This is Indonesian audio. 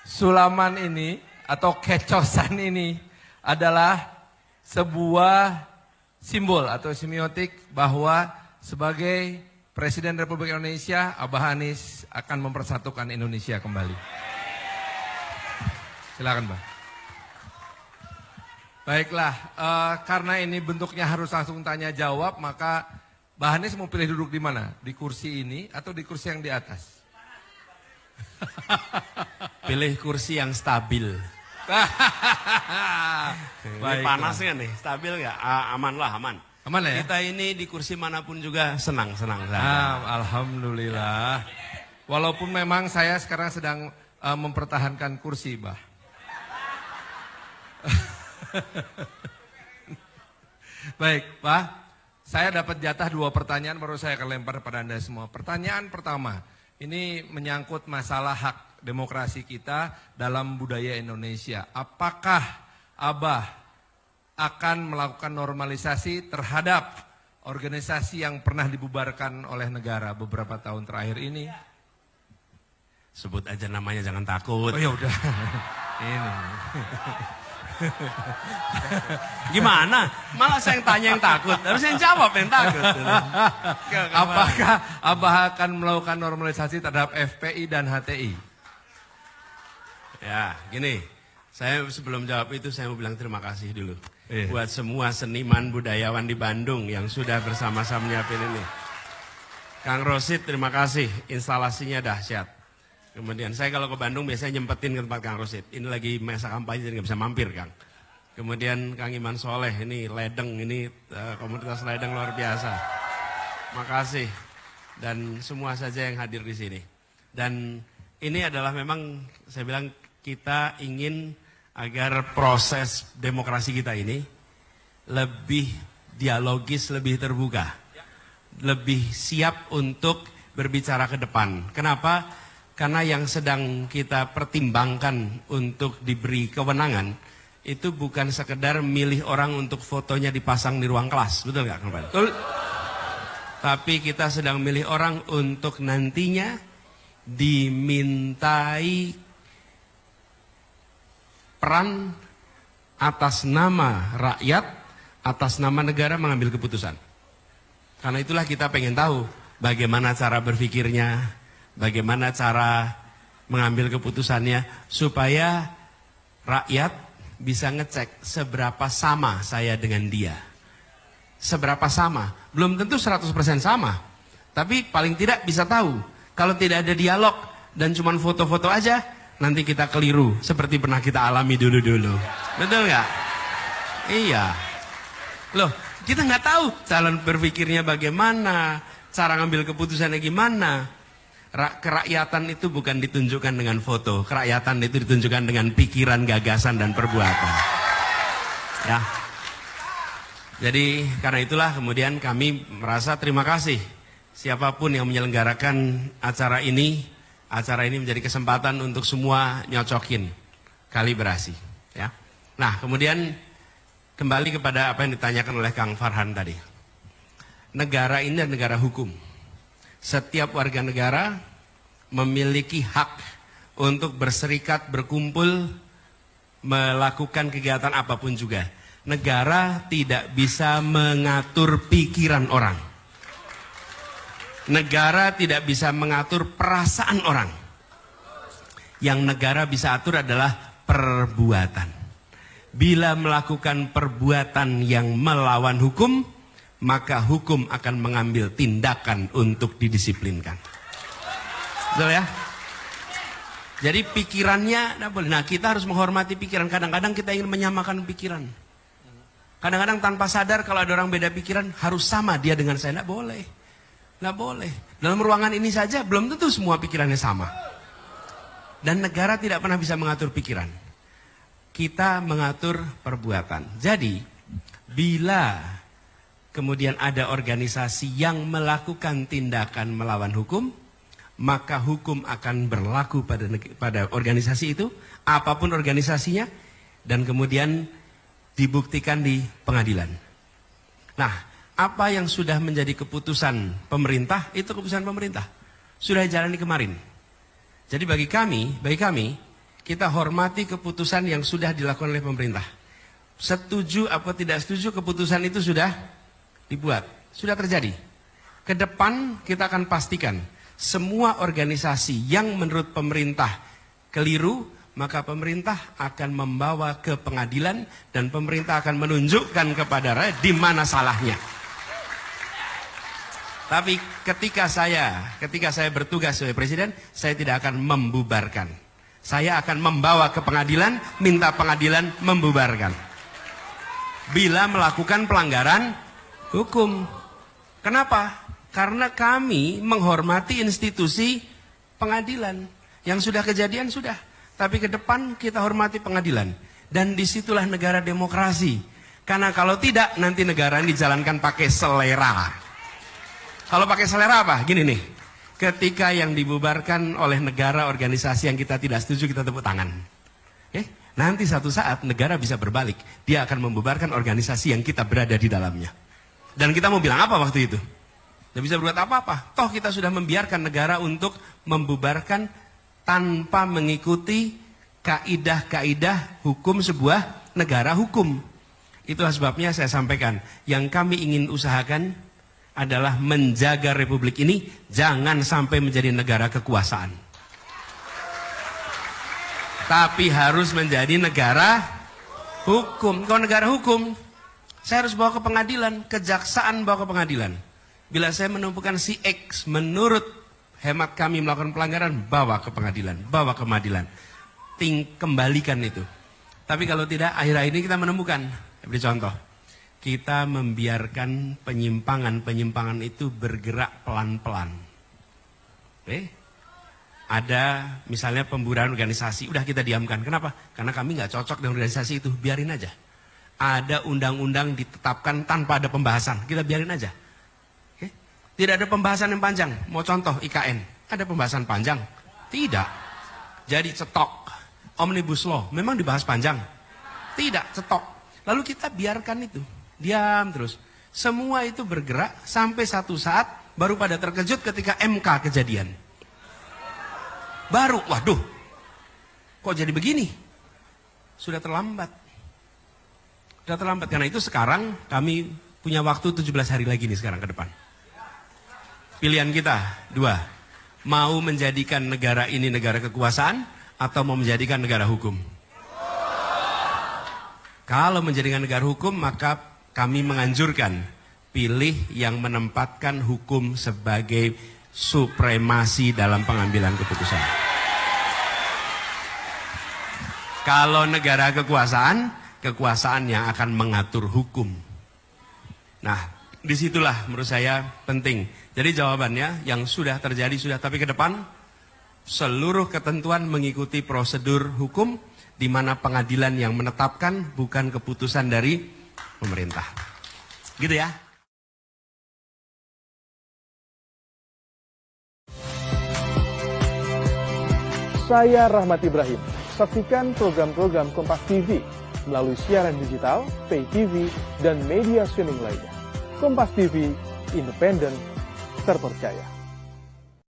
sulaman ini atau kecosan ini adalah sebuah simbol atau semiotik bahwa sebagai Presiden Republik Indonesia, Abah Anies akan mempersatukan Indonesia kembali. Silakan, Mbak. Baiklah, karena ini bentuknya harus langsung tanya jawab, maka Mbak Anies mau pilih duduk di mana? Di kursi ini atau di kursi yang di atas? Pilih kursi yang stabil. Ini panas kan nih, stabil nggak? Aman lah, aman. Aman ya? Kita ini di kursi manapun juga senang-senang Alhamdulillah. Walaupun memang saya sekarang sedang mempertahankan kursi, Mbah. Baik, Pak. Saya dapat jatah 2 pertanyaan, baru saya akan lempar pada Anda semua. Pertanyaan pertama, ini menyangkut masalah hak demokrasi kita dalam budaya Indonesia. Apakah Abah akan melakukan normalisasi terhadap organisasi yang pernah dibubarkan oleh negara beberapa tahun terakhir ini? Sebut aja namanya, jangan takut. Oh ya udah. Ini. Gimana? Malah saya yang tanya yang takut, harus yang jawab yang takut. Apakah Abah akan melakukan normalisasi terhadap FPI dan HTI? Ya, gini, saya sebelum jawab itu saya mau bilang terima kasih dulu. Buat semua seniman budayawan di Bandung yang sudah bersama-sama menyiapin ini. Kang Rosid, terima kasih, instalasinya dahsyat. Kemudian saya kalau ke Bandung biasanya nyempetin ke tempat Kang Rosid. Ini lagi masa kampanye jadi nggak bisa mampir, Kang. Kemudian Kang Iman Soleh, ini Ledeng, ini komunitas Ledeng luar biasa. Makasih. Dan semua saja yang hadir di sini. Dan ini adalah memang saya bilang kita ingin agar proses demokrasi kita ini lebih dialogis, lebih terbuka. Lebih siap untuk berbicara ke depan. Kenapa? Karena yang sedang kita pertimbangkan untuk diberi kewenangan itu bukan sekedar milih orang untuk fotonya dipasang di ruang kelas, betul nggak, Kang Pan? Betul. Tapi kita sedang milih orang untuk nantinya dimintai peran atas nama rakyat, atas nama negara mengambil keputusan. Karena itulah kita pengen tahu bagaimana cara berpikirnya, bagaimana cara mengambil keputusannya, supaya rakyat bisa ngecek seberapa sama saya dengan dia. Seberapa sama, belum tentu 100% sama, tapi paling tidak bisa tahu. Kalau tidak ada dialog dan cuma foto-foto aja, nanti kita keliru seperti pernah kita alami dulu-dulu. Betul nggak? Iya. Loh, kita nggak tahu calon berpikirnya bagaimana, cara ngambil keputusannya gimana. Kerakyatan itu bukan ditunjukkan dengan foto, kerakyatan itu ditunjukkan dengan pikiran, gagasan, dan perbuatan. Ya. Jadi karena itulah kemudian kami merasa terima kasih siapapun yang menyelenggarakan acara ini menjadi kesempatan untuk semua nyocokin kalibrasi. Ya. Nah kemudian kembali kepada apa yang ditanyakan oleh Kang Farhan tadi. Negara ini adalah negara hukum. Setiap warga negara memiliki hak untuk berserikat, berkumpul, melakukan kegiatan apapun juga. Negara tidak bisa mengatur pikiran orang. Negara tidak bisa mengatur perasaan orang. Yang negara bisa atur adalah perbuatan. Bila melakukan perbuatan yang melawan hukum, maka hukum akan mengambil tindakan untuk didisiplinkan. Betul ya? Jadi pikirannya tidak boleh. Nah kita harus menghormati pikiran. Kadang-kadang kita ingin menyamakan pikiran. Kadang-kadang tanpa sadar kalau ada orang beda pikiran harus sama dia dengan saya. Tidak boleh. Tidak boleh. Dalam ruangan ini saja belum tentu semua pikirannya sama. Dan negara tidak pernah bisa mengatur pikiran. Kita mengatur perbuatan. Jadi bila kemudian ada organisasi yang melakukan tindakan melawan hukum, maka hukum akan berlaku pada organisasi itu, apapun organisasinya, dan kemudian dibuktikan di pengadilan. Nah, apa yang sudah menjadi keputusan pemerintah, itu keputusan pemerintah. Sudah jalani kemarin. Jadi bagi kami, kita hormati keputusan yang sudah dilakukan oleh pemerintah. Setuju apa tidak setuju, keputusan itu sudah dibuat, sudah terjadi. Ke depan kita akan pastikan semua organisasi yang menurut pemerintah keliru, maka pemerintah akan membawa ke pengadilan dan pemerintah akan menunjukkan kepada rakyat di mana salahnya. Tapi ketika saya bertugas sebagai presiden, saya tidak akan membubarkan. Saya akan membawa ke pengadilan, minta pengadilan membubarkan. Bila melakukan pelanggaran hukum. Kenapa? Karena kami menghormati institusi pengadilan. Yang sudah kejadian sudah. Tapi ke depan kita hormati pengadilan. Dan disitulah negara demokrasi. Karena kalau tidak, nanti negara ini dijalankan pakai selera. Kalau pakai selera apa? Gini nih. Ketika yang dibubarkan oleh negara organisasi yang kita tidak setuju, kita tepuk tangan. Nanti satu saat negara bisa berbalik. Dia akan membubarkan organisasi yang kita berada di dalamnya. Dan kita mau bilang apa waktu itu? Tidak bisa berbuat apa-apa. Toh kita sudah membiarkan negara untuk membubarkan tanpa mengikuti kaidah-kaidah hukum sebuah negara hukum. Itulah sebabnya saya sampaikan, yang kami ingin usahakan adalah menjaga republik ini jangan sampai menjadi negara kekuasaan. Tapi harus menjadi negara hukum. Kalau negara hukum, saya harus bawa ke pengadilan, kejaksaan bawa ke pengadilan. Bila saya menemukan si X menurut hemat kami melakukan pelanggaran, bawa ke pengadilan, bawa ke pengadilan. Kembalikan itu. Tapi kalau tidak, akhir-akhir ini kita menemukan, beri contoh, kita membiarkan penyimpangan-penyimpangan itu bergerak pelan-pelan. Ada misalnya pembubaran organisasi, udah kita diamkan. Kenapa? Karena kami nggak cocok dengan organisasi itu, biarin aja. Ada undang-undang ditetapkan tanpa ada pembahasan, kita biarin aja. Tidak ada pembahasan yang panjang. Mau contoh IKN, ada pembahasan panjang? Tidak. Jadi cetok. Omnibus Law, memang dibahas panjang? Tidak, cetok. Lalu kita biarkan itu, diam terus. Semua itu bergerak sampai satu saat baru pada terkejut ketika MK kejadian. Baru, waduh, kok jadi begini? Sudah terlambat. Sudah terlambat, karena itu sekarang kami punya waktu 17 hari lagi nih sekarang ke depan. Pilihan kita, dua. Mau menjadikan negara ini negara kekuasaan atau mau menjadikan negara hukum? Kalau menjadikan negara hukum, maka kami menganjurkan pilih yang menempatkan hukum sebagai supremasi dalam pengambilan keputusan. Kalau negara kekuasaan, kekuasaan yang akan mengatur hukum. Nah, disitulah menurut saya penting. Jadi jawabannya yang sudah terjadi sudah, tapi ke depan seluruh ketentuan mengikuti prosedur hukum di mana pengadilan yang menetapkan, bukan keputusan dari pemerintah. Gitu ya. Saya Rahmat Ibrahim. Saksikan program-program Kompas TV melalui siaran digital, pay TV, dan media streaming lainnya. Kompas TV, independen, terpercaya.